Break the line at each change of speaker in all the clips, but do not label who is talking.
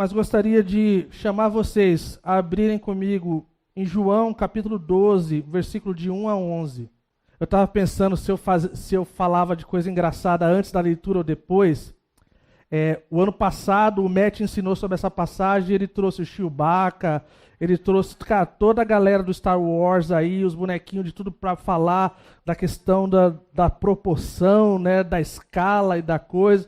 mas gostaria de chamar vocês a abrirem comigo em João capítulo 12, versículo de 1 a 11. Eu estava pensando se eu falava de coisa engraçada antes da leitura ou depois. O ano passado o Matt ensinou sobre essa passagem, ele trouxe o Chewbacca, ele trouxe toda a galera do Star Wars aí, os bonequinhos de tudo para falar da questão da proporção, né, da escala e da coisa.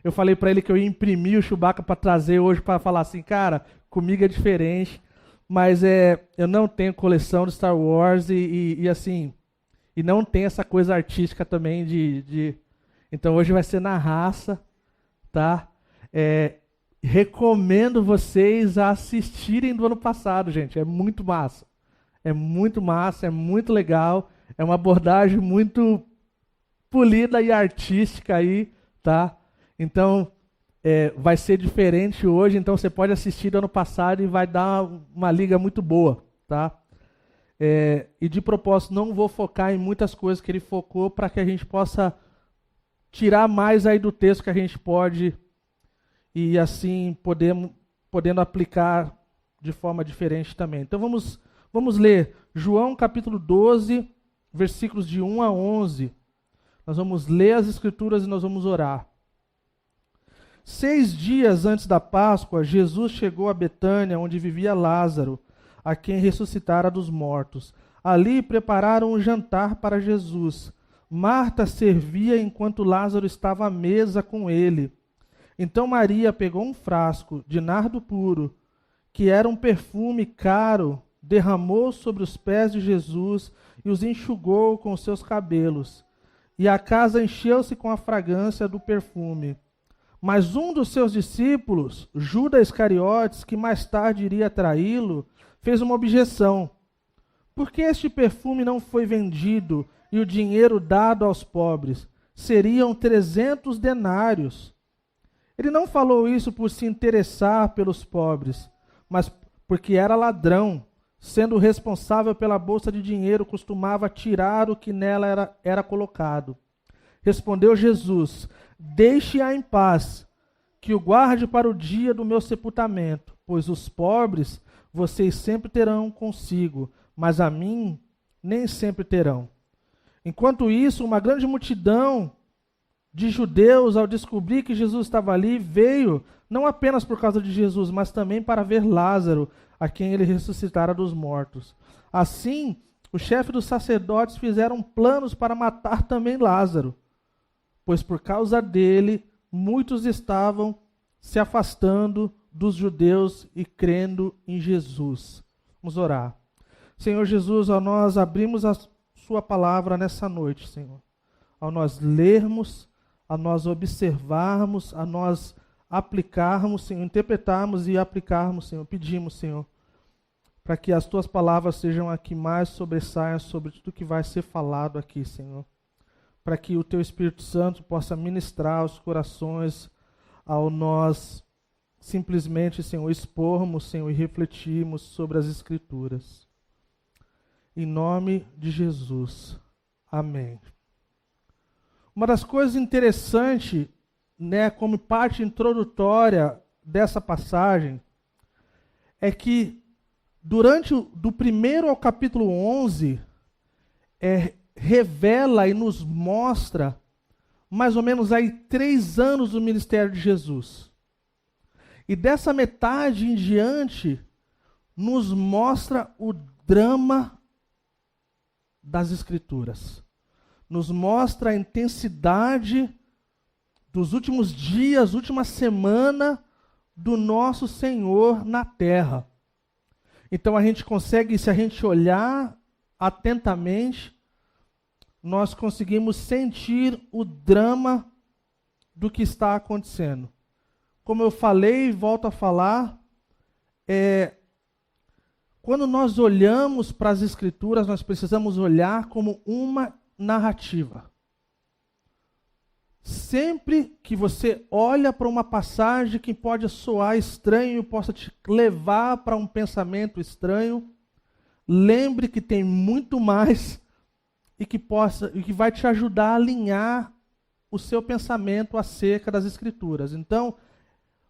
Eu falei para ele que eu ia imprimir o Chewbacca para trazer hoje para falar assim, cara, comigo é diferente, mas eu não tenho coleção de Star Wars e assim, e não tem essa coisa artística também Então hoje vai ser na raça, tá? Recomendo vocês a assistirem do ano passado, gente. É muito massa. É muito massa, é muito legal. É uma abordagem muito polida e artística aí, tá? Então, vai ser diferente hoje. Então, você pode assistir do ano passado e vai dar uma liga muito boa, tá? E de propósito, não vou focar em muitas coisas que ele focou para que a gente possa tirar mais aí do texto que a gente pode e assim podendo aplicar de forma diferente também. Então vamos ler João capítulo 12, versículos de 1 a 11. Nós vamos ler as Escrituras e nós vamos orar. 6 dias antes da Páscoa, Jesus chegou a Betânia, onde vivia Lázaro, a quem ressuscitara dos mortos. Ali prepararam um jantar para Jesus. Marta servia enquanto Lázaro estava à mesa com ele. Então Maria pegou um frasco de nardo puro, que era um perfume caro, derramou sobre os pés de Jesus e os enxugou com os seus cabelos. E a casa encheu-se com a fragrância do perfume. Mas um dos seus discípulos, Judas Iscariotes, que mais tarde iria traí-lo, fez uma objeção. Por que este perfume não foi vendido e o dinheiro dado aos pobres? Seriam 300 denários. Ele não falou isso por se interessar pelos pobres, mas porque era ladrão. Sendo responsável pela bolsa de dinheiro, costumava tirar o que nela era colocado. Respondeu Jesus: deixe-a em paz, que o guarde para o dia do meu sepultamento, pois os pobres vocês sempre terão consigo, mas a mim nem sempre terão. Enquanto isso, uma grande multidão de judeus, ao descobrir que Jesus estava ali, veio, não apenas por causa de Jesus, mas também para ver Lázaro, a quem ele ressuscitara dos mortos. Assim, os chefes dos sacerdotes fizeram planos para matar também Lázaro, pois por causa dele, muitos estavam se afastando dos judeus e crendo em Jesus. Vamos orar. Senhor Jesus, ao nós abrimos a sua palavra nessa noite, Senhor, ao nós lermos, a nós observarmos, a nós aplicarmos, Senhor, interpretarmos e aplicarmos, Senhor. Pedimos, Senhor, para que as tuas palavras sejam a que mais sobressaiam sobre tudo que vai ser falado aqui, Senhor. Para que o teu Espírito Santo possa ministrar os corações ao nós simplesmente, Senhor, expormos, Senhor, e refletirmos sobre as Escrituras. Em nome de Jesus. Amém. Uma das coisas interessantes, né, como parte introdutória dessa passagem, é que do primeiro ao capítulo 11, revela e nos mostra mais ou menos aí 3 anos do ministério de Jesus. E dessa metade em diante, nos mostra o drama das Escrituras. Nos mostra a intensidade dos últimos dias, última semana do nosso Senhor na terra. Então a gente consegue, se a gente olhar atentamente, nós conseguimos sentir o drama do que está acontecendo. Como eu falei e volto a falar, quando nós olhamos para as Escrituras, nós precisamos olhar como uma narrativa. Sempre que você olha para uma passagem que pode soar estranho, possa te levar para um pensamento estranho, lembre que tem muito mais e que vai te ajudar a alinhar o seu pensamento acerca das Escrituras. Então,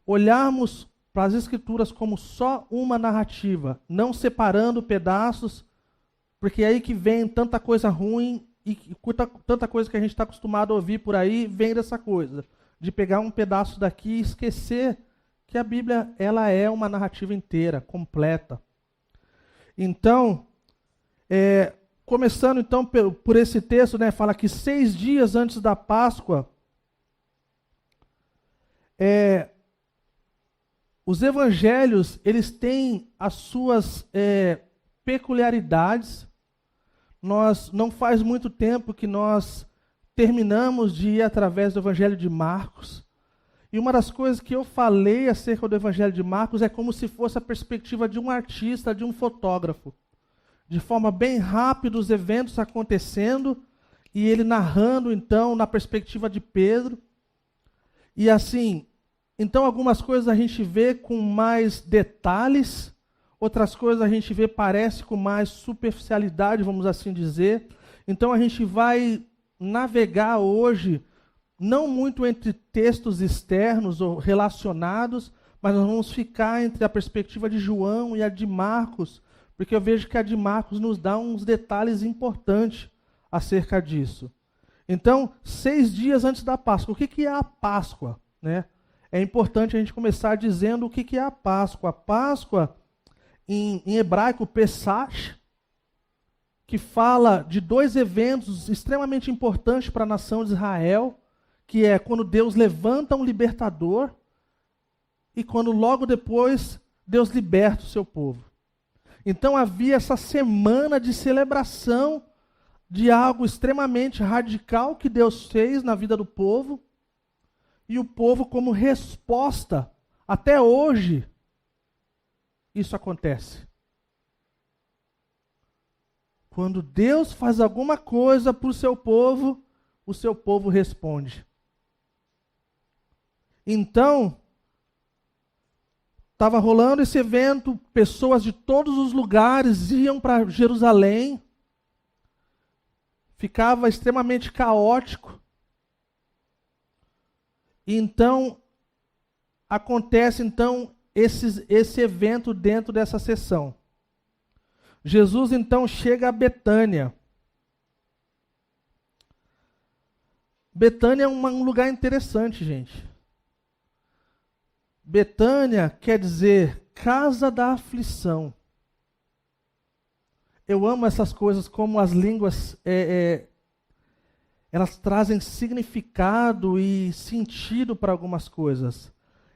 olharmos para as Escrituras como só uma narrativa, não separando pedaços, porque é aí que vem tanta coisa ruim e tanta coisa que a gente está acostumado a ouvir por aí, vem dessa coisa, de pegar um pedaço daqui e esquecer que a Bíblia ela é uma narrativa inteira, completa. Então, começando então por esse texto, né, fala que 6 dias antes da Páscoa, os evangelhos, eles têm as suas peculiaridades. Nós, não faz muito tempo que nós terminamos de ir através do evangelho de Marcos. E uma das coisas que eu falei acerca do evangelho de Marcos é como se fosse a perspectiva de um artista, de um fotógrafo. De forma bem rápida, os eventos acontecendo, e ele narrando, então, na perspectiva de Pedro. E assim, então algumas coisas a gente vê com mais detalhes, outras coisas a gente vê parece com mais superficialidade, vamos assim dizer. Então a gente vai navegar hoje, não muito entre textos externos ou relacionados, mas nós vamos ficar entre a perspectiva de João e a de Marcos, porque eu vejo que a de Marcos nos dá uns detalhes importantes acerca disso. Então, 6 dias antes da Páscoa. O que é a Páscoa, né? É importante a gente começar dizendo o que é a Páscoa. A Páscoa, em hebraico, Pesach, que fala de 2 eventos extremamente importantes para a nação de Israel, que é quando Deus levanta um libertador e quando logo depois Deus liberta o seu povo. Então havia essa semana de celebração de algo extremamente radical que Deus fez na vida do povo, e o povo, como resposta, até hoje, isso acontece. Quando Deus faz alguma coisa para o seu povo responde. Então, estava rolando esse evento, pessoas de todos os lugares iam para Jerusalém, ficava extremamente caótico. Então, acontece então esse evento dentro dessa sessão. Jesus então chega a Betânia. Betânia é um lugar interessante, gente. Betânia quer dizer casa da aflição. Eu amo essas coisas, como as línguas, elas trazem significado e sentido para algumas coisas.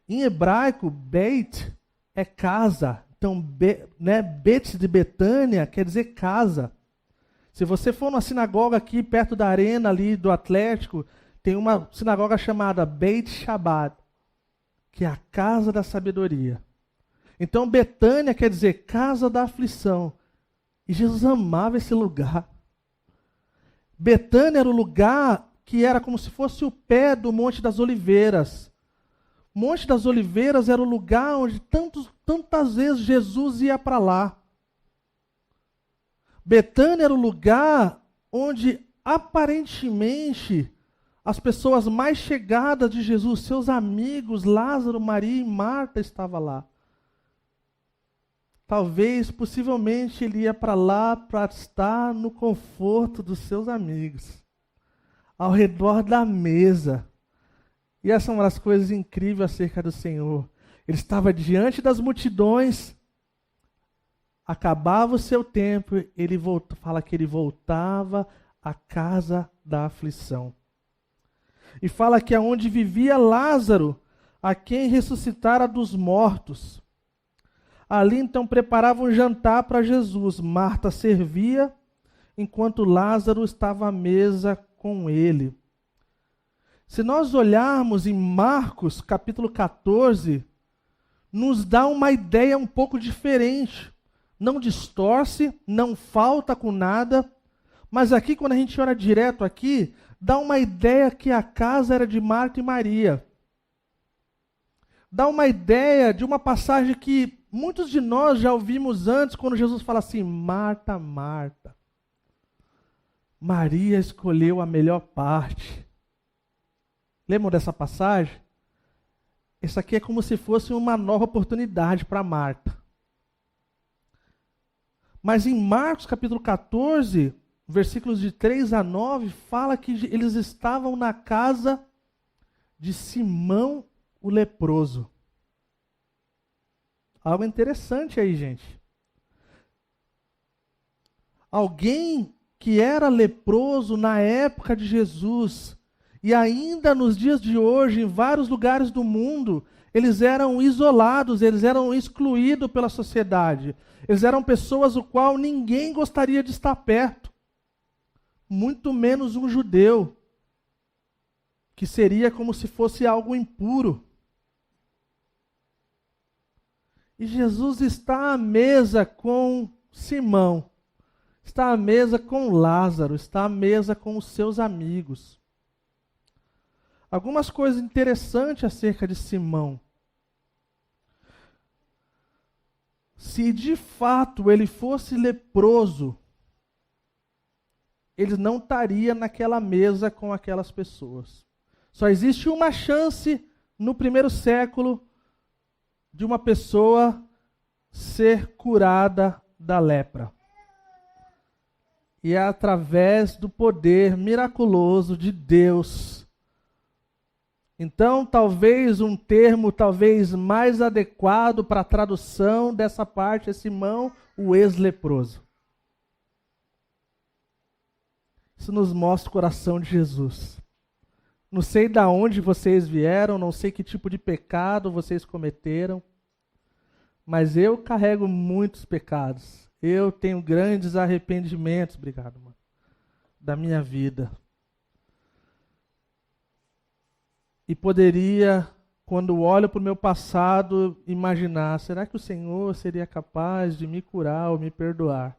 Em hebraico, Beit é casa. Então, Bet de Betânia quer dizer casa. Se você for numa sinagoga aqui perto da arena ali do Atlético, tem uma sinagoga chamada Beit Shabbat, que é a casa da sabedoria. Então, Betânia quer dizer casa da aflição. E Jesus amava esse lugar. Betânia era o lugar que era como se fosse o pé do Monte das Oliveiras. Monte das Oliveiras era o lugar onde tantas vezes Jesus ia para lá. Betânia era o lugar onde aparentemente as pessoas mais chegadas de Jesus, seus amigos, Lázaro, Maria e Marta, estavam lá. Talvez, possivelmente, ele ia para lá para estar no conforto dos seus amigos, ao redor da mesa. E essa é uma das coisas incríveis acerca do Senhor. Ele estava diante das multidões, acabava o seu tempo, fala que ele voltava à casa da aflição. E fala que é onde vivia Lázaro, a quem ressuscitara dos mortos. Ali então preparavam um jantar para Jesus. Marta servia, enquanto Lázaro estava à mesa com ele. Se nós olharmos em Marcos, capítulo 14, nos dá uma ideia um pouco diferente. Não distorce, não falta com nada, mas aqui, quando a gente olha direto aqui, dá uma ideia que a casa era de Marta e Maria. Dá uma ideia de uma passagem que muitos de nós já ouvimos antes, quando Jesus fala assim: Marta, Marta, Maria escolheu a melhor parte. Lembram dessa passagem? Isso aqui é como se fosse uma nova oportunidade para Marta. Mas em Marcos capítulo 14, versículos de 3 a 9, fala que eles estavam na casa de Simão o leproso. Algo interessante aí, gente. Alguém que era leproso na época de Jesus, e ainda nos dias de hoje, em vários lugares do mundo, eles eram isolados, eles eram excluídos pela sociedade. Eles eram pessoas o qual ninguém gostaria de estar perto, muito menos um judeu, que seria como se fosse algo impuro. E Jesus está à mesa com Simão, está à mesa com Lázaro, está à mesa com os seus amigos. Algumas coisas interessantes acerca de Simão. Se de fato ele fosse leproso, ele não estaria naquela mesa com aquelas pessoas. Só existe uma chance no primeiro século de uma pessoa ser curada da lepra. E é através do poder miraculoso de Deus. Então, talvez um termo mais adequado para a tradução dessa parte é Simão, o ex-leproso. Isso nos mostra o coração de Jesus. Não sei de onde vocês vieram, não sei que tipo de pecado vocês cometeram, mas eu carrego muitos pecados. Eu tenho grandes arrependimentos, obrigado, mano, da minha vida. E poderia, quando olho para o meu passado, imaginar, será que o Senhor seria capaz de me curar ou me perdoar?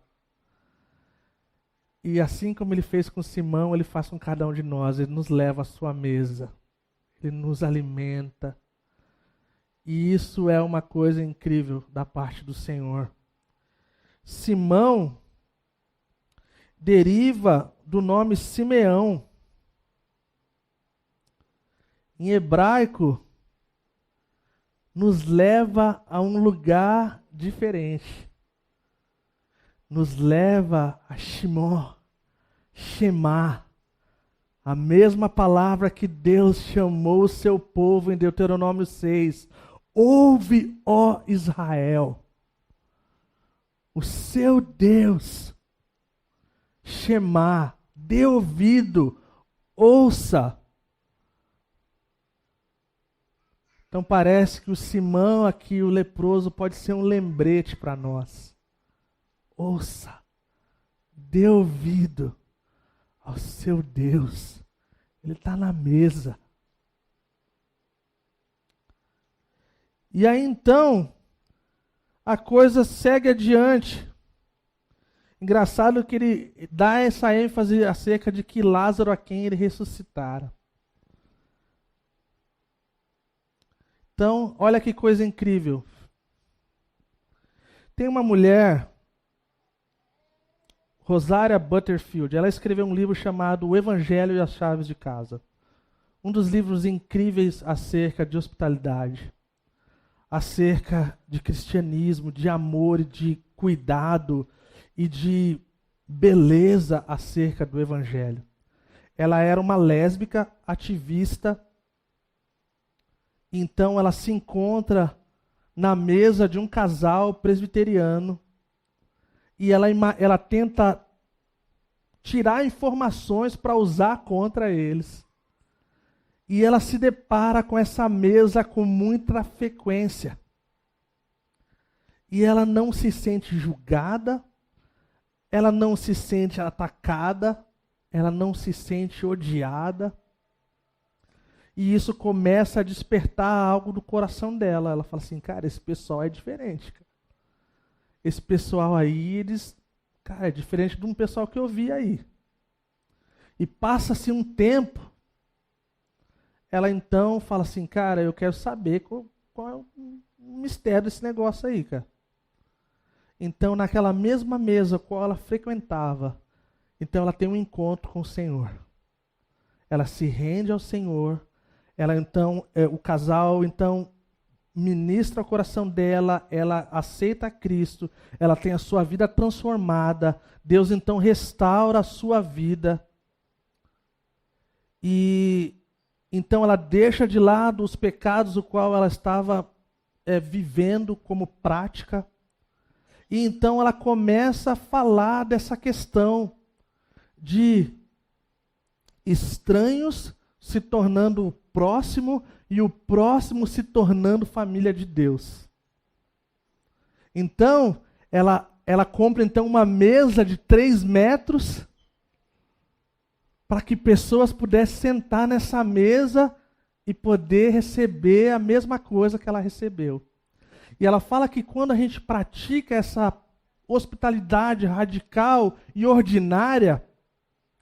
E assim como ele fez com Simão, ele faz com cada um de nós. Ele nos leva à sua mesa. Ele nos alimenta. E isso é uma coisa incrível da parte do Senhor. Simão deriva do nome Simeão. Em hebraico, nos leva a um lugar diferente. Nos leva a Shemá, a mesma palavra que Deus chamou o seu povo em Deuteronômio 6. Ouve, ó Israel, o seu Deus. Shemá, dê ouvido, ouça. Então parece que o Simão aqui, o leproso, pode ser um lembrete para nós. Ouça, dê ouvido ao seu Deus. Ele está na mesa. E aí então, a coisa segue adiante. Engraçado que ele dá essa ênfase acerca de que Lázaro a quem ele ressuscitara. Então, olha que coisa incrível. Tem uma mulher, Rosária Butterfield, ela escreveu um livro chamado O Evangelho e as Chaves de Casa. Um dos livros incríveis acerca de hospitalidade, acerca de cristianismo, de amor e de cuidado e de beleza acerca do Evangelho. Ela era uma lésbica ativista. Então ela se encontra na mesa de um casal presbiteriano e ela tenta tirar informações para usar contra eles. E ela se depara com essa mesa com muita frequência. E ela não se sente julgada, ela não se sente atacada, ela não se sente odiada. E isso começa a despertar algo do coração dela. Ela fala assim, cara, esse pessoal é diferente. Cara. Esse pessoal aí, é diferente de um pessoal que eu vi aí. E passa-se um tempo, ela então fala assim, cara, eu quero saber qual é o mistério desse negócio aí, cara. Então, naquela mesma mesa qual ela frequentava, então ela tem um encontro com o Senhor. Ela se rende ao Senhor. Ela então, o casal então ministra o coração dela, ela aceita Cristo, ela tem a sua vida transformada, Deus então restaura a sua vida. E então ela deixa de lado os pecados o qual ela estava vivendo como prática. E então ela começa a falar dessa questão de estranhos se tornando o próximo e o próximo se tornando família de Deus. Então, ela compra então uma mesa de 3 metros para que pessoas pudessem sentar nessa mesa e poder receber a mesma coisa que ela recebeu. E ela fala que quando a gente pratica essa hospitalidade radical e ordinária,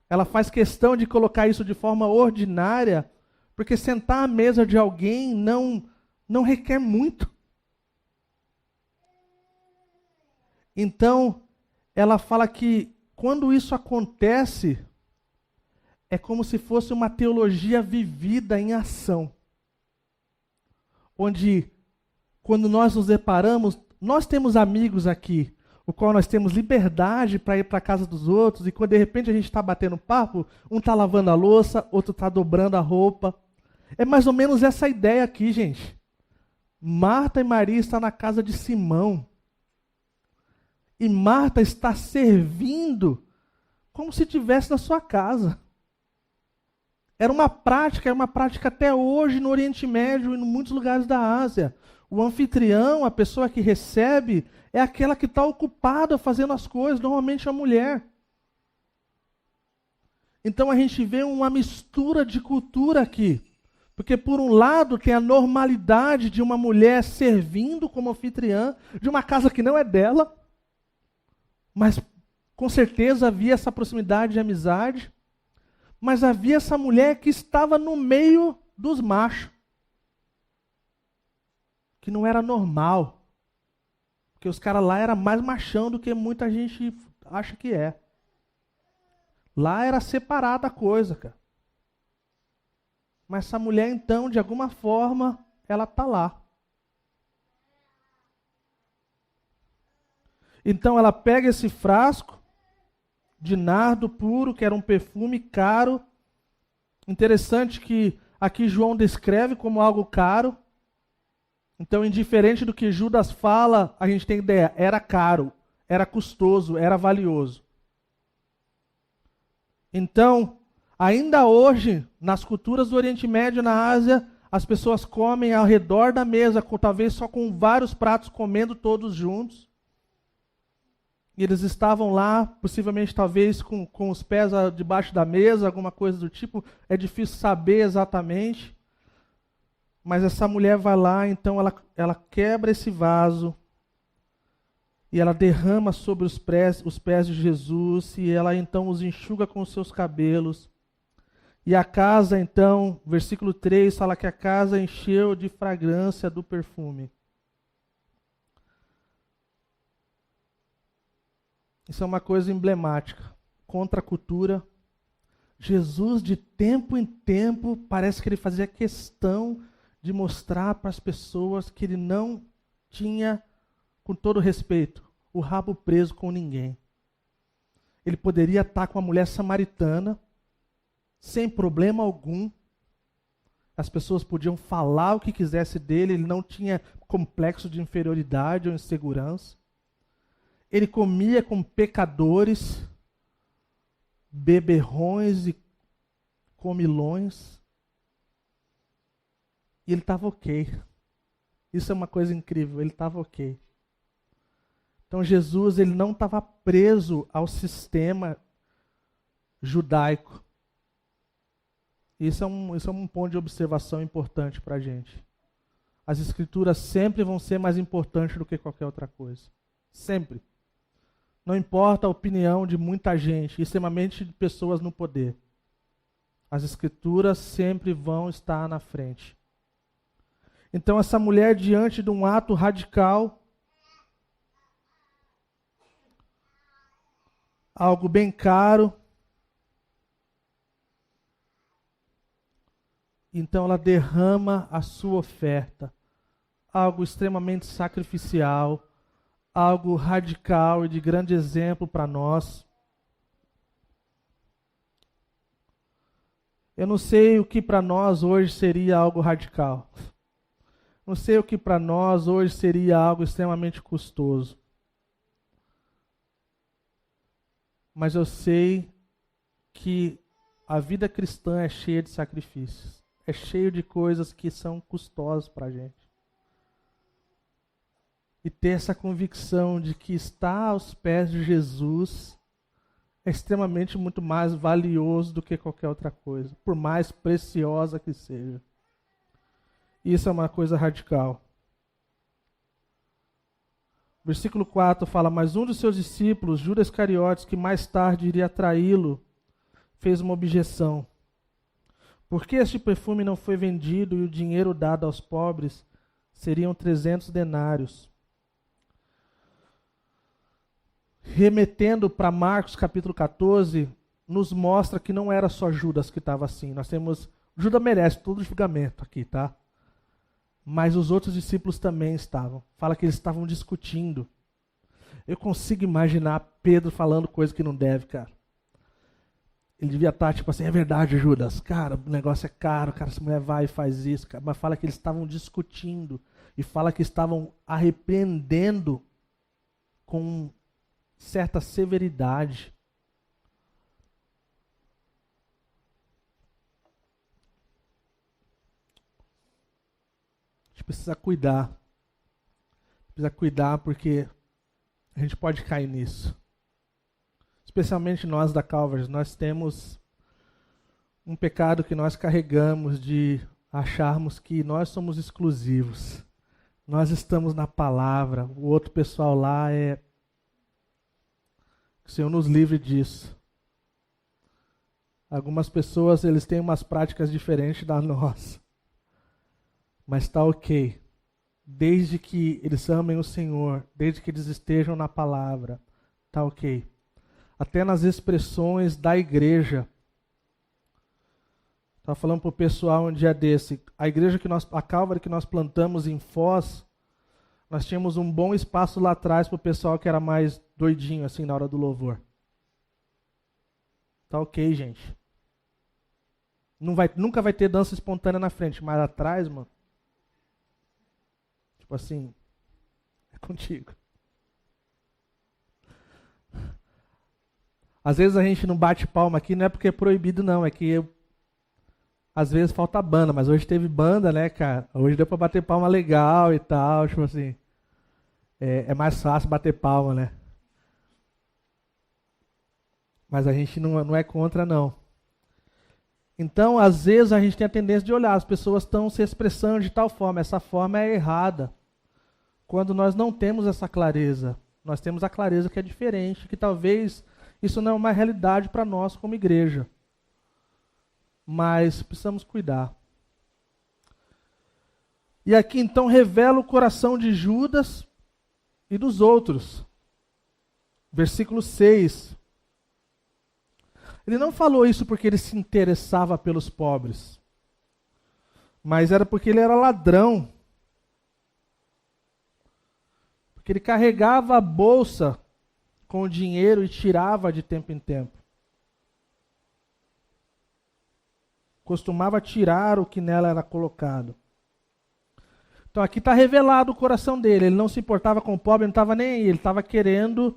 ela faz questão de colocar isso de forma ordinária, porque sentar à mesa de alguém não requer muito. Então, ela fala que quando isso acontece, é como se fosse uma teologia vivida em ação. Onde, quando nós nos deparamos, nós temos amigos aqui, o qual nós temos liberdade para ir para a casa dos outros, e quando de repente a gente está batendo papo, um está lavando a louça, outro está dobrando a roupa. É mais ou menos essa ideia aqui, gente. Marta e Maria estão na casa de Simão. E Marta está servindo como se estivesse na sua casa. Era uma prática até hoje no Oriente Médio e em muitos lugares da Ásia. O anfitrião, a pessoa que recebe, é aquela que está ocupada fazendo as coisas, normalmente a mulher. Então a gente vê uma mistura de cultura aqui. Porque por um lado tem a normalidade de uma mulher servindo como anfitriã de uma casa que não é dela, mas com certeza havia essa proximidade de amizade. Mas havia essa mulher que estava no meio dos machos. Que não era normal. Porque os caras lá eram mais machão do que muita gente acha que é. Lá era separada a coisa, cara. Mas essa mulher, então, de alguma forma, ela está lá. Então ela pega esse frasco de nardo puro, que era um perfume caro. Interessante que aqui João descreve como algo caro. Então, indiferente do que Judas fala, a gente tem ideia, era caro, era custoso, era valioso. Então, ainda hoje, nas culturas do Oriente Médio e na Ásia, as pessoas comem ao redor da mesa, talvez só com vários pratos, comendo todos juntos. E eles estavam lá, possivelmente talvez com os pés debaixo da mesa, alguma coisa do tipo. É difícil saber exatamente. Mas essa mulher vai lá, então ela quebra esse vaso. E ela derrama sobre os pés de Jesus. E ela então os enxuga com os seus cabelos. E a casa então, versículo 3, fala que a casa encheu de fragrância do perfume. Isso é uma coisa emblemática. Contra a cultura. Jesus, de tempo em tempo, parece que ele fazia questão de mostrar para as pessoas que ele não tinha, com todo respeito, o rabo preso com ninguém. Ele poderia estar com a mulher samaritana, sem problema algum. As pessoas podiam falar o que quisesse dele, ele não tinha complexo de inferioridade ou insegurança. Ele comia com pecadores, beberrões e comilões. E ele estava ok. Isso é uma coisa incrível, ele estava ok. Então Jesus, ele não estava preso ao sistema judaico. Isso é um ponto de observação importante para a gente. As escrituras sempre vão ser mais importantes do que qualquer outra coisa. Sempre. Não importa a opinião de muita gente, extremamente de pessoas no poder. As escrituras sempre vão estar na frente. Então essa mulher, diante de um ato radical, algo bem caro, então ela derrama a sua oferta, algo extremamente sacrificial, algo radical e de grande exemplo para nós. Eu não sei o que para nós hoje seria algo radical. Não sei o que para nós hoje seria algo extremamente custoso. Mas eu sei que a vida cristã é cheia de sacrifícios. É cheio de coisas que são custosas para a gente. E ter essa convicção de que estar aos pés de Jesus é extremamente muito mais valioso do que qualquer outra coisa, por mais preciosa que seja. Isso é uma coisa radical. Versículo 4 fala: mas um dos seus discípulos, Judas Iscariotes, que mais tarde iria traí-lo, fez uma objeção. Por que este perfume não foi vendido e o dinheiro dado aos pobres seriam 300 denários? Remetendo para Marcos capítulo 14, nos mostra que não era só Judas que estava assim. Nós temos, Judas merece todo julgamento aqui, tá? Mas os outros discípulos também estavam. Fala que eles estavam discutindo. Eu consigo imaginar Pedro falando coisa que não deve, cara. Ele devia estar tipo assim: é verdade, Judas, cara, o negócio é caro, cara, essa mulher vai e faz isso, cara. Mas fala que eles estavam discutindo e fala que estavam arrepreendendo com certa severidade. A gente precisa cuidar. Precisa cuidar porque a gente pode cair nisso. Especialmente nós da Calvary, nós temos um pecado que nós carregamos de acharmos que nós somos exclusivos. Nós estamos na palavra, o outro pessoal lá é... Que o Senhor nos livre disso. Algumas pessoas, eles têm umas práticas diferentes da nossa. Mas está ok. Desde que eles amem o Senhor, desde que eles estejam na palavra, está ok. Até nas expressões da igreja. Estava falando para o pessoal um dia desse, a Calvary que nós plantamos em Foz, nós tínhamos um bom espaço lá atrás para o pessoal que era mais doidinho assim na hora do louvor. Tá ok, gente. Nunca vai ter dança espontânea na frente, mas atrás, mano, tipo assim, é contigo. Às vezes a gente não bate palma aqui, não é porque é proibido não, é que às vezes falta banda, mas hoje teve banda, né, cara? Hoje deu pra bater palma legal e tal, tipo assim. É mais fácil bater palma, né? Mas a gente não é contra, não. Então, às vezes, a gente tem a tendência de olhar, as pessoas estão se expressando de tal forma, essa forma é errada. Quando nós não temos essa clareza, nós temos a clareza que é diferente, que talvez isso não é uma realidade para nós como igreja. Mas precisamos cuidar. E aqui então revela o coração de Judas e dos outros. Versículo 6. Ele não falou isso porque ele se interessava pelos pobres, mas era porque ele era ladrão. Porque ele carregava a bolsa com o dinheiro e tirava de tempo em tempo. Costumava tirar o que nela era colocado. Então aqui está revelado o coração dele. Ele não se importava com o pobre, não estava nem aí. Ele estava querendo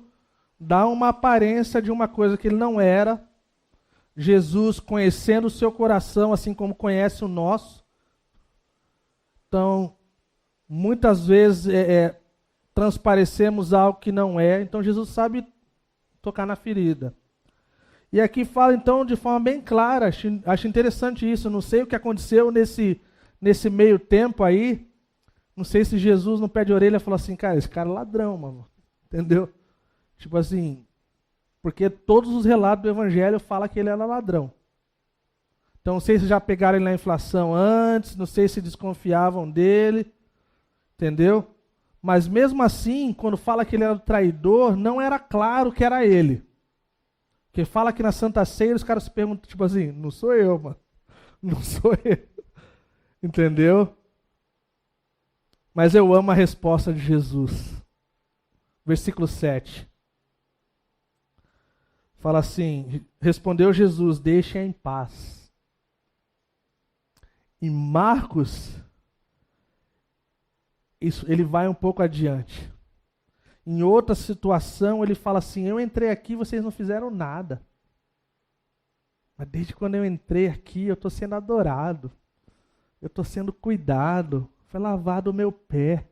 dar uma aparência de uma coisa que ele não era. Jesus, conhecendo o seu coração, assim como conhece o nosso. Então, muitas vezes transparecemos algo que não é. Então Jesus sabe tocar na ferida. E aqui fala então de forma bem clara, acho interessante isso, não sei o que aconteceu nesse meio tempo aí, não sei se Jesus no pé de orelha falou assim: cara, esse cara é ladrão, mano, entendeu? Tipo assim, porque todos os relatos do evangelho falam que ele era ladrão. Então não sei se já pegaram ele na inflação antes, não sei se desconfiavam dele, entendeu? Mas mesmo assim, quando fala que ele era o traidor, não era claro que era ele. Porque fala que na Santa Ceia os caras se perguntam, tipo assim, não sou eu, mano. Não sou eu. Entendeu? Mas eu amo a resposta de Jesus. Versículo 7. Fala assim, respondeu Jesus, deixe-a em paz. E Marcos, ele vai um pouco adiante. Em outra situação, ele fala assim, eu entrei aqui, vocês não fizeram nada. Mas desde quando eu entrei aqui, eu estou sendo adorado. Eu estou sendo cuidado. Foi lavado o meu pé.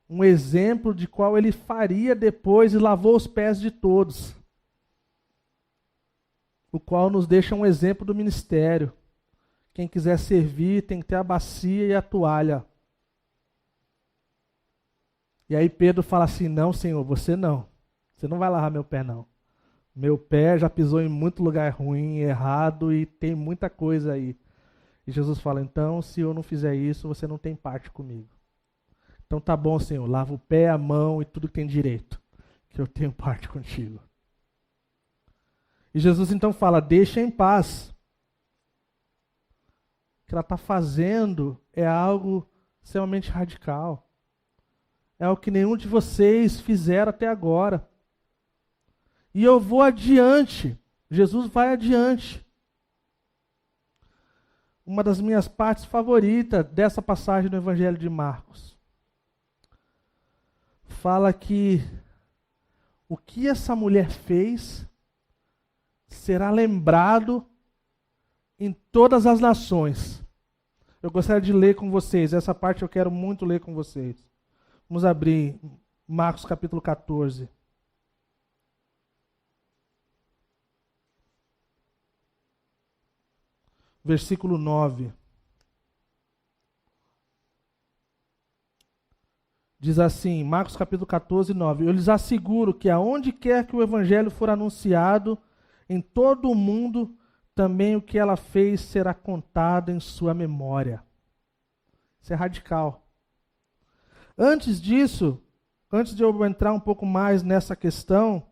Um exemplo de qual ele faria depois e lavou os pés de todos. O qual nos deixa um exemplo do ministério. Quem quiser servir tem que ter a bacia e a toalha. E aí Pedro fala assim, não, Senhor, você não. Você não vai lavar meu pé, não. Meu pé já pisou em muito lugar ruim, errado e tem muita coisa aí. E Jesus fala, então, se eu não fizer isso, você não tem parte comigo. Então tá bom, Senhor, lava o pé, a mão e tudo que tem direito, que eu tenho parte contigo. E Jesus então fala, deixa em paz. O que ela está fazendo é algo extremamente radical. É algo que nenhum de vocês fizeram até agora. E eu vou adiante. Jesus vai adiante. Uma das minhas partes favoritas dessa passagem do Evangelho de Marcos. Fala que o que essa mulher fez será lembrado em todas as nações. Eu gostaria de ler com vocês, essa parte eu quero muito ler com vocês. Vamos abrir Marcos capítulo 14. Versículo 9. Diz assim, Marcos capítulo 14, 9. Eu lhes asseguro que aonde quer que o evangelho for anunciado, em todo o mundo, também o que ela fez será contado em sua memória. Isso é radical. Antes disso, antes de eu entrar um pouco mais nessa questão,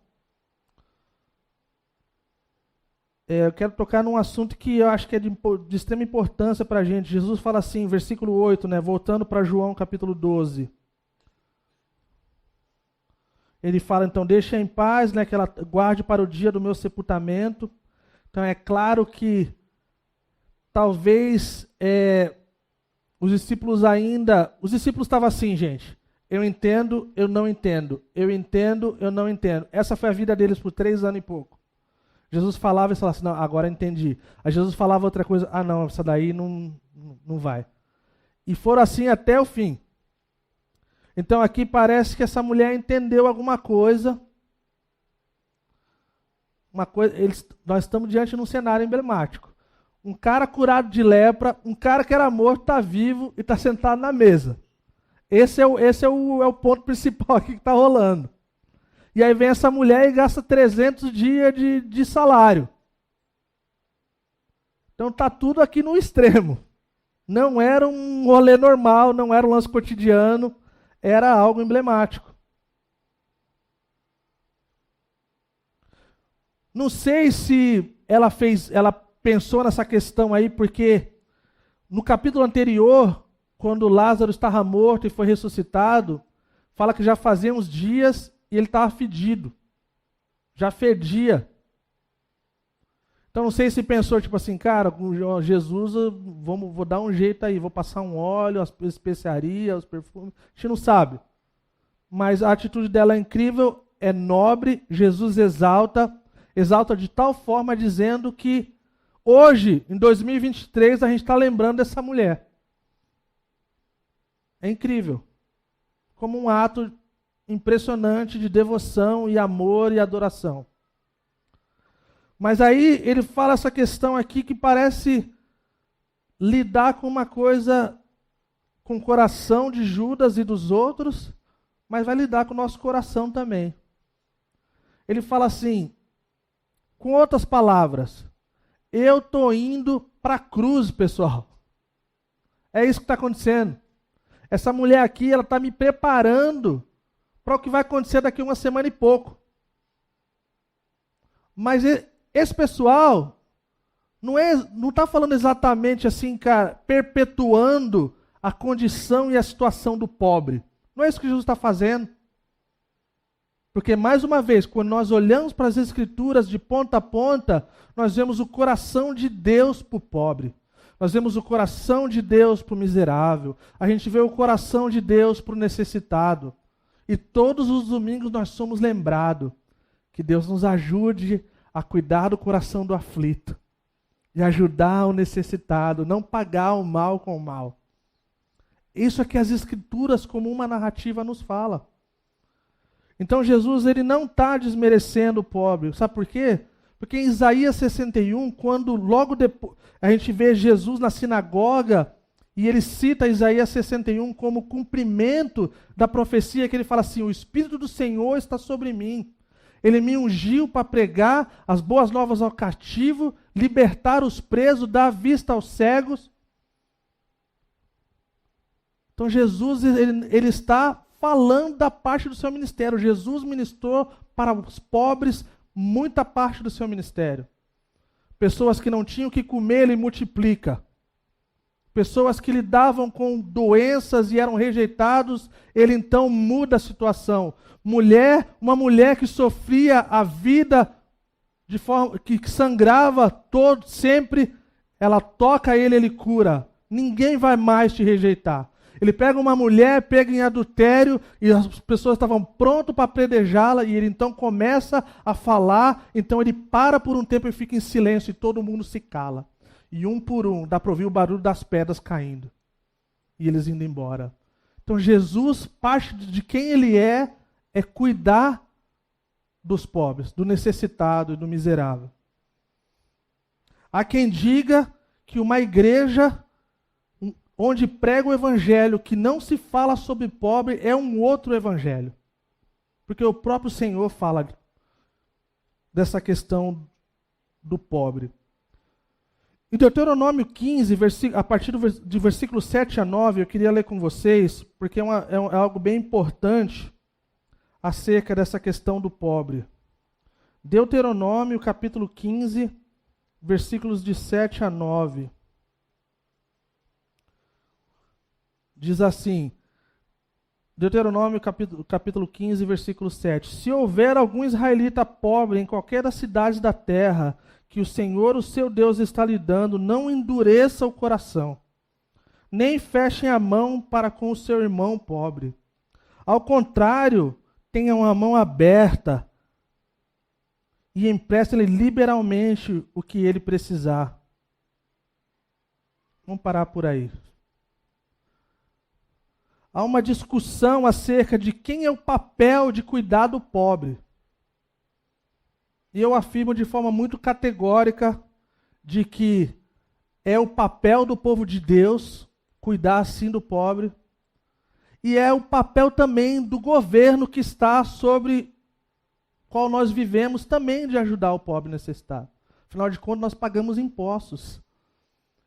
eu quero tocar num assunto que eu acho que é de extrema importância para a gente. Jesus fala assim, versículo 8, voltando para João capítulo 12. Ele fala, então, deixa em paz, que ela guarde para o dia do meu sepultamento. Então, é claro que talvez os discípulos estavam assim, gente. Eu entendo, eu não entendo. Eu entendo, eu não entendo. Essa foi a vida deles por 3 anos e pouco. Jesus falava e falava assim, não, agora entendi. Aí Jesus falava outra coisa, não, essa daí não vai. E foram assim até o fim. Então aqui parece que essa mulher entendeu alguma coisa. Nós estamos diante de um cenário emblemático. Um cara curado de lepra, um cara que era morto, está vivo e está sentado na mesa. Esse é o ponto principal aqui que está rolando. E aí vem essa mulher e gasta 300 dias de salário. Então está tudo aqui no extremo. Não era um rolê normal, não era um lance cotidiano, era algo emblemático. Não sei se ela pensou nessa questão aí, porque no capítulo anterior, quando Lázaro estava morto e foi ressuscitado, fala que já fazia uns dias e ele estava fedido. Já fedia. Então não sei se pensou, tipo assim, cara, com Jesus, vou dar um jeito aí, vou passar um óleo, as especiarias, os perfumes, a gente não sabe. Mas a atitude dela é incrível, é nobre, Jesus exalta de tal forma dizendo que hoje, em 2023, a gente está lembrando dessa mulher. É incrível. Como um ato impressionante de devoção e amor e adoração. Mas aí ele fala essa questão aqui que parece lidar com uma coisa com o coração de Judas e dos outros, mas vai lidar com o nosso coração também. Ele fala assim, com outras palavras, eu estou indo para a cruz, pessoal. É isso que está acontecendo. Essa mulher aqui, ela está me preparando para o que vai acontecer daqui a 1 semana e pouco. Mas esse pessoal não está falando exatamente assim, cara, perpetuando a condição e a situação do pobre. Não é isso que Jesus está fazendo. Porque, mais uma vez, quando nós olhamos para as Escrituras de ponta a ponta, nós vemos o coração de Deus para o pobre. Nós vemos o coração de Deus para o miserável. A gente vê o coração de Deus para o necessitado. E todos os domingos nós somos lembrados que Deus nos ajude a cuidar do coração do aflito. E ajudar o necessitado, não pagar o mal com o mal. Isso é que as Escrituras, como uma narrativa, nos fala. Então Jesus, ele não está desmerecendo o pobre. Sabe por quê? Porque em Isaías 61, quando logo depois a gente vê Jesus na sinagoga, e ele cita Isaías 61 como cumprimento da profecia, que ele fala assim: o Espírito do Senhor está sobre mim. Ele me ungiu para pregar as boas novas ao cativo, libertar os presos, dar vista aos cegos. Então Jesus, ele está falando da parte do seu ministério. Jesus ministrou para os pobres muita parte do seu ministério. Pessoas que não tinham o que comer, ele multiplica. Pessoas que lidavam com doenças e eram rejeitados, ele então muda a situação. Uma mulher que sofria a vida de forma que sangrava sempre, ela toca ele, ele cura. Ninguém vai mais te rejeitar. Ele pega uma mulher, pega em adultério, e as pessoas estavam prontas para apedrejá-la, e ele então começa a falar, então ele para por um tempo e fica em silêncio, e todo mundo se cala. E um por um, dá para ouvir o barulho das pedras caindo. E eles indo embora. Então Jesus, parte de quem ele é cuidar dos pobres, do necessitado e do miserável. Há quem diga que uma igreja onde prega o evangelho que não se fala sobre pobre é um outro evangelho. Porque o próprio Senhor fala dessa questão do pobre. Em Deuteronômio 15, a partir de versículo 7 a 9, eu queria ler com vocês, porque é algo bem importante acerca dessa questão do pobre. Deuteronômio capítulo 15, versículos de 7 a 9. Diz assim, Deuteronômio capítulo 15, versículo 7. Se houver algum israelita pobre em qualquer das cidades da terra, que o Senhor, o seu Deus, está lhe dando, não endureça o coração, nem fechem a mão para com o seu irmão pobre. Ao contrário, tenham a mão aberta e emprestem-lhe liberalmente o que ele precisar. Vamos parar por aí. Há uma discussão acerca de quem é o papel de cuidar do pobre. E eu afirmo de forma muito categórica de que é o papel do povo de Deus cuidar assim do pobre. E é o papel também do governo que está sobre qual nós vivemos também de ajudar o pobre necessitado. Afinal de contas, nós pagamos impostos.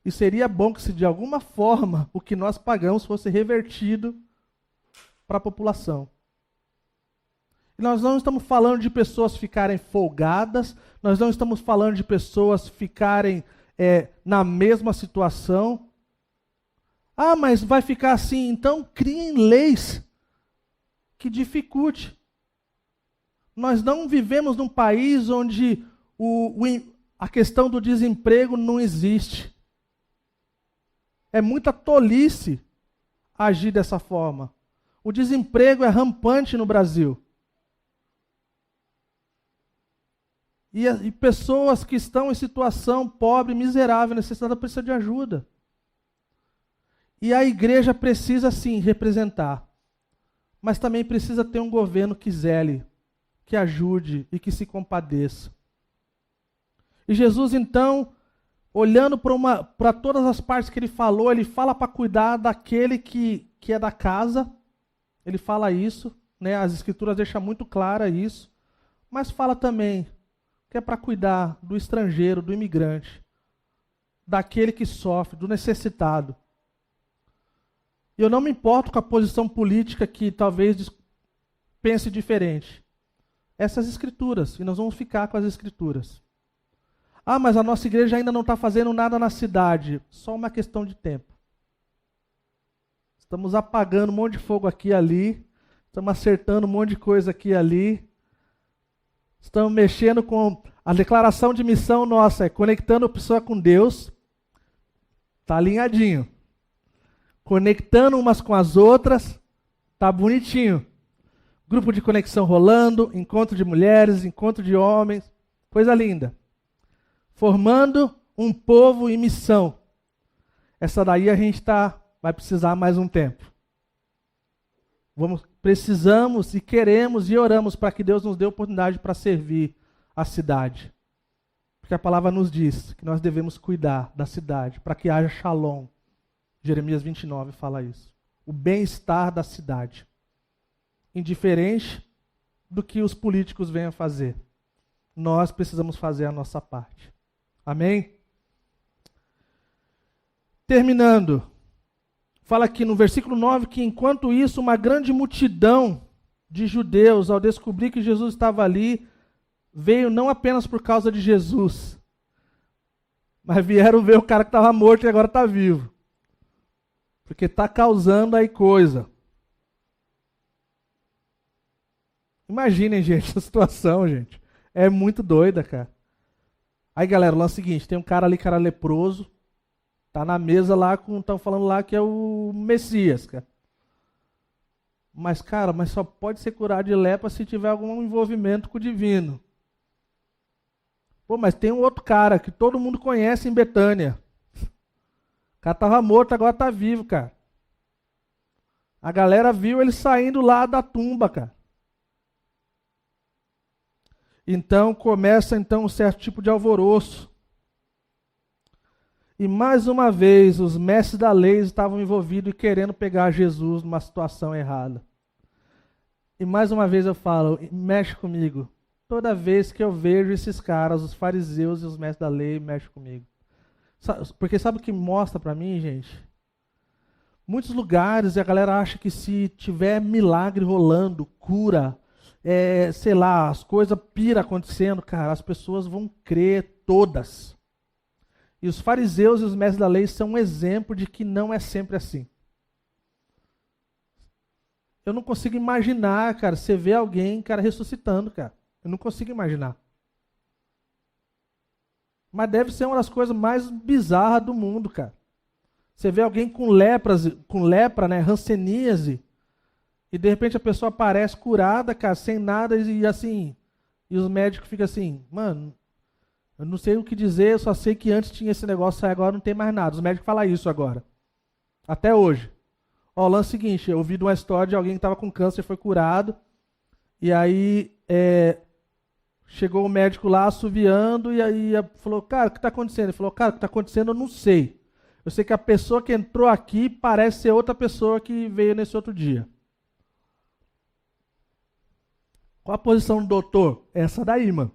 E seria bom que, se de alguma forma o que nós pagamos fosse revertido para a população. E nós não estamos falando de pessoas ficarem folgadas, nós não estamos falando de pessoas ficarem na mesma situação. Ah, mas vai ficar assim, então criem leis que dificulte. Nós não vivemos num país onde a questão do desemprego não existe. É muita tolice agir dessa forma. O desemprego é rampante no Brasil. E pessoas que estão em situação pobre, miserável, necessitada, precisam de ajuda. E a igreja precisa, sim, representar. Mas também precisa ter um governo que zele, que ajude e que se compadeça. E Jesus, então, olhando para todas as partes que ele falou, ele fala para cuidar daquele que é da casa. Ele fala isso, né? As Escrituras deixam muito clara isso. Mas fala também que é para cuidar do estrangeiro, do imigrante, daquele que sofre, do necessitado. E eu não me importo com a posição política que talvez pense diferente. Essas Escrituras, e nós vamos ficar com as Escrituras. Ah, mas a nossa igreja ainda não está fazendo nada na cidade. Só uma questão de tempo. Estamos apagando um monte de fogo aqui e ali. Estamos acertando um monte de coisa aqui e ali. Estamos mexendo com a declaração de missão nossa, é conectando a pessoa com Deus. Está alinhadinho. Conectando umas com as outras. Está bonitinho. Grupo de conexão rolando, encontro de mulheres, encontro de homens. Coisa linda. Formando um povo em missão. Essa daí a gente vai precisar mais um tempo. Precisamos e queremos e oramos para que Deus nos dê oportunidade para servir a cidade. Porque a palavra nos diz que nós devemos cuidar da cidade para que haja shalom. Jeremias 29 fala isso. O bem-estar da cidade. Indiferente do que os políticos venham fazer. Nós precisamos fazer a nossa parte. Amém? Terminando. Fala aqui no versículo 9 que enquanto isso uma grande multidão de judeus, ao descobrir que Jesus estava ali, veio não apenas por causa de Jesus, mas vieram ver o cara que estava morto e agora está vivo. Porque está causando aí coisa. Imaginem, gente, essa situação, gente. É muito doida, cara. Aí, galera, o lance é o seguinte, tem um cara ali, cara leproso, tá na mesa lá, estão falando lá que é o Messias, cara. Mas, cara, só pode ser curado de lepra se tiver algum envolvimento com o divino. Pô, mas tem um outro cara que todo mundo conhece em Betânia. O cara estava morto, agora está vivo, cara. A galera viu ele saindo lá da tumba, cara. Então começa um certo tipo de alvoroço. E mais uma vez os mestres da lei estavam envolvidos e querendo pegar Jesus numa situação errada. E mais uma vez eu falo, mexe comigo. Toda vez que eu vejo esses caras, os fariseus e os mestres da lei, mexe comigo. Porque sabe o que mostra para mim, gente? Muitos lugares a galera acha que se tiver milagre rolando, cura, sei lá, as coisas pira acontecendo, cara, as pessoas vão crer todas. E os fariseus e os mestres da lei são um exemplo de que não é sempre assim. Eu não consigo imaginar, cara, você vê alguém, cara, ressuscitando, cara. Eu não consigo imaginar. Mas deve ser uma das coisas mais bizarras do mundo, cara. Você vê alguém com lepra, né, hanseníase, e de repente a pessoa aparece curada, cara, sem nada, e assim, e os médicos ficam assim, mano, eu não sei o que dizer, eu só sei que antes tinha esse negócio, agora não tem mais nada. Os médicos falam isso agora. Até hoje. Ó, o lance é o seguinte, eu ouvi de uma história de alguém que estava com câncer e foi curado, e aí chegou o médico lá assoviando, e aí falou, cara, o que está acontecendo? Ele falou, cara, o que está acontecendo eu não sei. Eu sei que a pessoa que entrou aqui parece ser outra pessoa que veio nesse outro dia. Qual a posição do doutor? Essa daí, mano.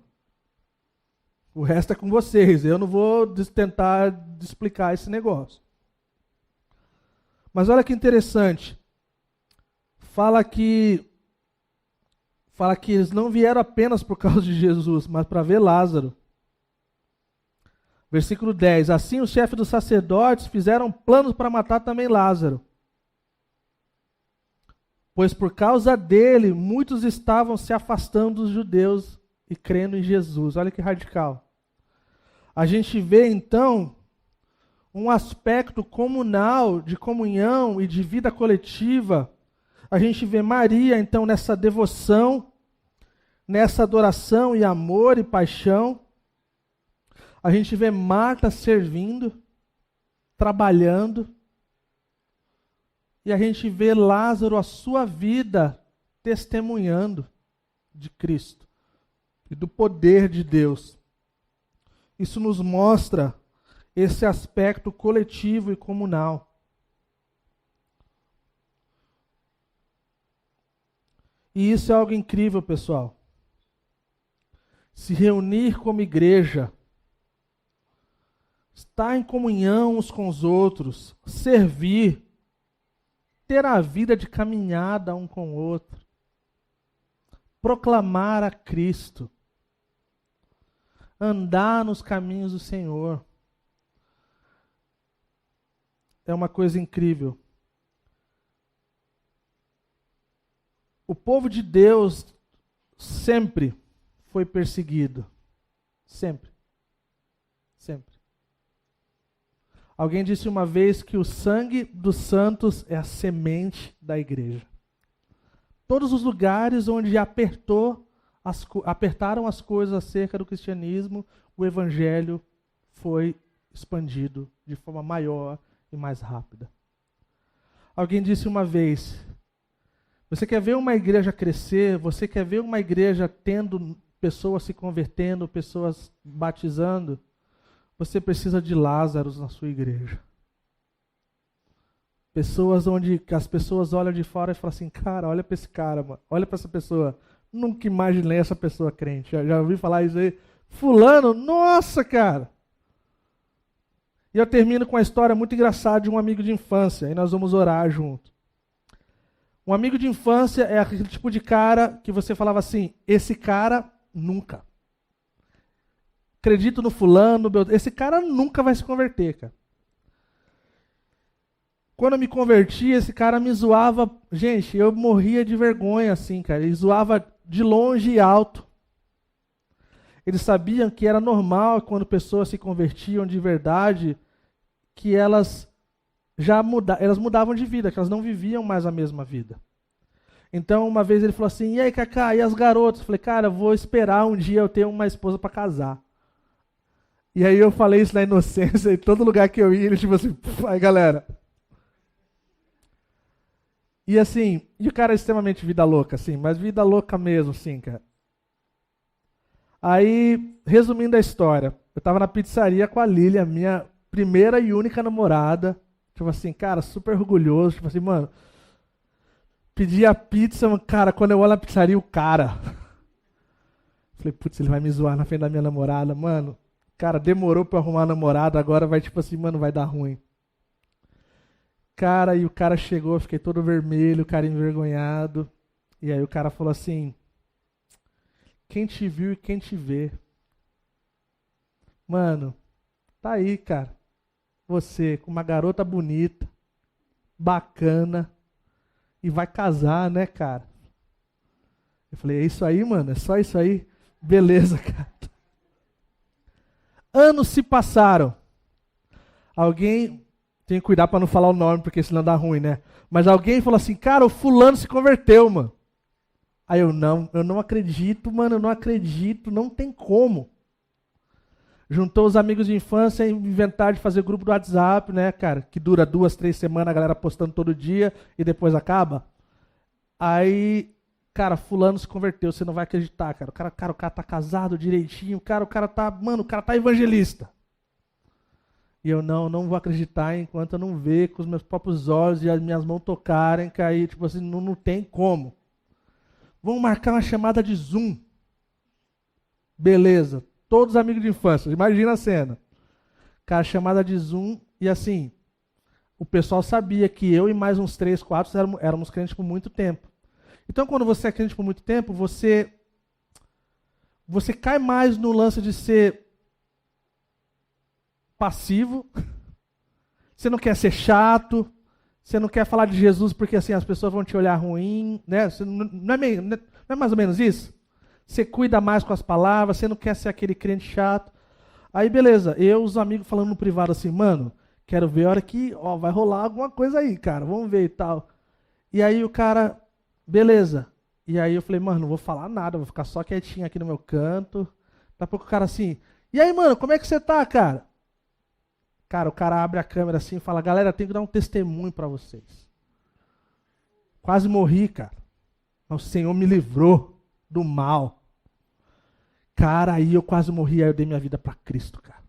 O resto é com vocês. Eu não vou tentar explicar esse negócio. Mas olha que interessante. Fala que eles não vieram apenas por causa de Jesus, mas para ver Lázaro. Versículo 10. Assim os chefes dos sacerdotes fizeram planos para matar também Lázaro. Pois por causa dele, muitos estavam se afastando dos judeus e crendo em Jesus. Olha que radical. A gente vê então um aspecto comunal, de comunhão e de vida coletiva. A gente vê Maria então nessa devoção, nessa adoração e amor e paixão. A gente vê Marta servindo, trabalhando. E a gente vê Lázaro, a sua vida, testemunhando de Cristo e do poder de Deus. Isso nos mostra esse aspecto coletivo e comunal. E isso é algo incrível, pessoal. Se reunir como igreja, estar em comunhão uns com os outros, servir, ter a vida de caminhada um com o outro, proclamar a Cristo, andar nos caminhos do Senhor. É uma coisa incrível. O povo de Deus sempre foi perseguido. Sempre. Sempre. Alguém disse uma vez que o sangue dos santos é a semente da igreja. Todos os lugares onde apertaram as coisas acerca do cristianismo, o evangelho foi expandido de forma maior e mais rápida. Alguém disse uma vez: você quer ver uma igreja crescer? Você quer ver uma igreja tendo pessoas se convertendo, pessoas batizando? Você precisa de Lázaros na sua igreja. Pessoas onde as pessoas olham de fora e falam assim: cara, olha para esse cara, mano. Olha para essa pessoa. Nunca imaginei essa pessoa crente. Já ouvi falar isso aí. Fulano, nossa, cara. E eu termino com uma história muito engraçada de um amigo de infância. E nós vamos orar junto. Um amigo de infância é aquele tipo de cara que você falava assim: esse cara nunca. Acredito no fulano, esse cara nunca vai se converter, cara. Quando eu me converti, esse cara me zoava. Gente, eu morria de vergonha, assim, cara. Ele zoava de longe e alto. Eles sabiam que era normal, quando pessoas se convertiam de verdade, que elas mudavam de vida, que elas não viviam mais a mesma vida. Então, uma vez ele falou assim: e aí, Cacá, e as garotas? Eu falei: cara, eu vou esperar um dia eu ter uma esposa para casar. E aí eu falei isso na inocência, e todo lugar que eu ia, ele tipo assim: aí, galera. E assim, e o cara é extremamente vida louca, assim, mas vida louca mesmo, assim, cara. Aí, resumindo a história, eu tava na pizzaria com a Lília, minha primeira e única namorada. Tipo assim, cara, super orgulhoso. Tipo assim, mano, pedi a pizza, cara, quando eu olho na pizzaria, o cara. Falei: putz, ele vai me zoar na frente da minha namorada, mano. Cara, demorou pra eu arrumar a namorada, agora vai tipo assim, mano, vai dar ruim. Cara, e o cara chegou, eu fiquei todo vermelho, o cara envergonhado. E aí o cara falou assim: quem te viu e quem te vê. Mano, tá aí, cara. Você, com uma garota bonita, bacana, e vai casar, né, cara? Eu falei: é isso aí, mano? É só isso aí? Beleza, cara. Anos se passaram. Alguém... tem que cuidar para não falar o nome, porque senão dá ruim, né? Mas alguém falou assim: cara, o fulano se converteu, mano. Aí eu não acredito, mano, eu não acredito, não tem como. Juntou os amigos de infância e inventaram de fazer grupo do WhatsApp, né, cara? Que dura 2, 3 semanas, a galera postando todo dia e depois acaba. Aí, cara, fulano se converteu, você não vai acreditar, cara. O cara tá casado direitinho, o cara tá evangelista. E eu não vou acreditar enquanto eu não ver com os meus próprios olhos e as minhas mãos tocarem, cair, tipo assim, não tem como. Vamos marcar uma chamada de Zoom. Beleza. Todos amigos de infância, imagina a cena. Cara, chamada de Zoom, e assim, o pessoal sabia que eu e mais uns 3, 4 éramos crentes por muito tempo. Então, quando você é crente por muito tempo, você cai mais no lance de ser passivo, você não quer ser chato, você não quer falar de Jesus porque assim as pessoas vão te olhar ruim, né? Não é mais ou menos isso? Você cuida mais com as palavras, você não quer ser aquele crente chato. Aí beleza, eu os amigos falando no privado assim: mano, quero ver a hora que vai rolar alguma coisa aí, cara, vamos ver e tal. E aí o cara, beleza. E aí eu falei: mano, não vou falar nada, vou ficar só quietinho aqui no meu canto. Daqui a pouco o cara assim: e aí, mano, como é que você tá, cara? Cara, o cara abre a câmera assim e fala: galera, tenho que dar um testemunho para vocês. Quase morri, cara. Mas o Senhor me livrou do mal. Cara, aí eu quase morri, aí eu dei minha vida para Cristo, cara.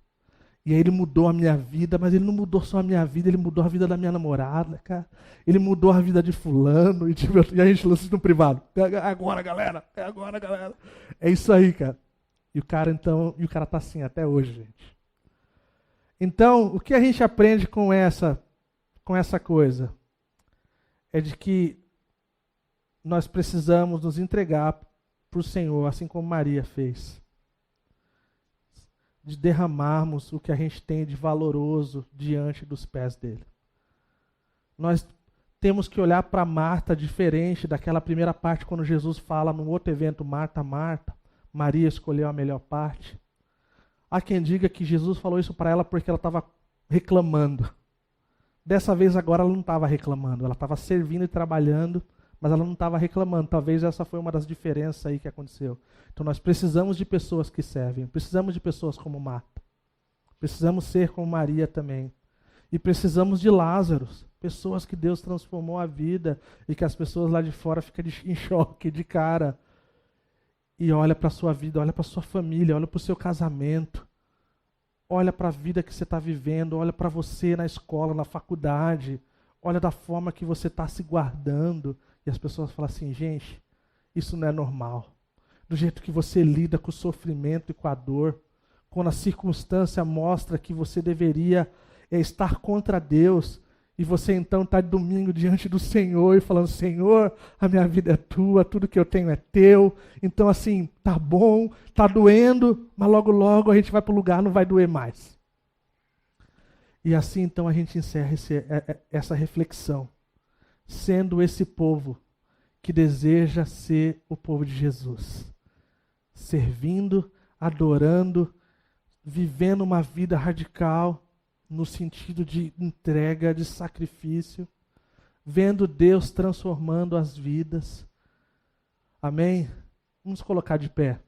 E aí ele mudou a minha vida, mas ele não mudou só a minha vida, ele mudou a vida da minha namorada, cara. Ele mudou a vida de fulano, e a gente lança isso no privado. É agora, galera, é agora, galera. É isso aí, cara. E o cara tá assim até hoje, gente. Então, o que a gente aprende com essa coisa? É de que nós precisamos nos entregar para o Senhor, assim como Maria fez. De derramarmos o que a gente tem de valoroso diante dos pés dele. Nós temos que olhar para Marta diferente daquela primeira parte quando Jesus fala no outro evento, Marta, Marta, Maria escolheu a melhor parte. Há quem diga que Jesus falou isso para ela porque ela estava reclamando. Dessa vez agora ela não estava reclamando, ela estava servindo e trabalhando, mas ela não estava reclamando. Talvez essa foi uma das diferenças aí que aconteceu. Então nós precisamos de pessoas que servem, precisamos de pessoas como Marta. Precisamos ser como Maria também. E precisamos de Lázaros, pessoas que Deus transformou a vida e que as pessoas lá de fora ficam em choque, de cara. E olha para a sua vida, olha para a sua família, olha para o seu casamento. Olha para a vida que você está vivendo, olha para você na escola, na faculdade. Olha da forma que você está se guardando. E as pessoas falam assim, gente, isso não é normal. Do jeito que você lida com o sofrimento e com a dor. Quando a circunstância mostra que você deveria estar contra Deus. E você então está domingo diante do Senhor e falando, Senhor, a minha vida é tua, tudo que eu tenho é teu. Então assim, tá bom, tá doendo, mas logo logo a gente vai para o lugar, não vai doer mais. E assim então a gente encerra essa reflexão, sendo esse povo que deseja ser o povo de Jesus. Servindo, adorando, vivendo uma vida radical, no sentido de entrega, de sacrifício, vendo Deus transformando as vidas. Amém? Vamos colocar de pé.